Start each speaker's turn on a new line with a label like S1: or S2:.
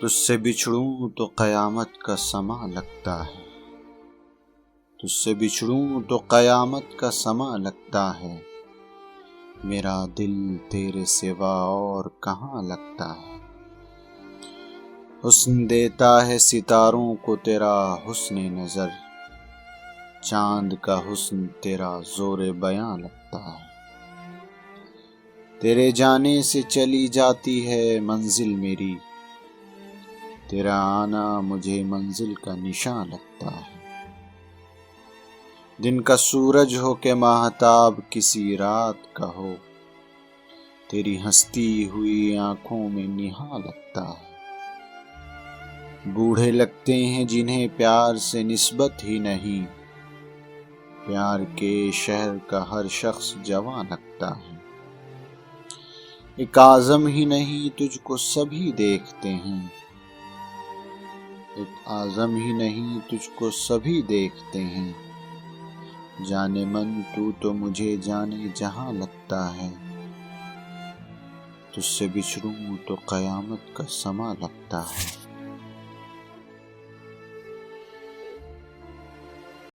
S1: تجھ سے بچھڑوں تو قیامت کا سما لگتا ہے، تجھ سے بچھڑوں تو قیامت کا سما لگتا ہے، میرا دل تیرے سوا اور کہاں لگتا ہے۔ حسن دیتا ہے ستاروں کو تیرا حسن نظر، چاند کا حسن تیرا زور بیاں لگتا ہے۔ تیرے جانے سے چلی جاتی ہے منزل میری، تیرا آنا مجھے منزل کا نشاں لگتا ہے۔ دن کا سورج ہو کہ ماہتاب کسی رات کا ہو، تیری ہنستی ہوئی آنکھوں میں نہاں لگتا ہے۔ بوڑھے لگتے ہیں جنہیں پیار سے نسبت ہی نہیں، پیار کے شہر کا ہر شخص جواں لگتا ہے۔ ایک اعظم ہی نہیں تجھ کو سبھی دیکھتے ہیں، ایک اعظم ہی نہیں تجھ کو سبھی دیکھتے ہیں، جانے من تو مجھے جانے جہاں لگتا ہے، تجھ سے بچھڑوں تو قیامت کا سما لگتا ہے۔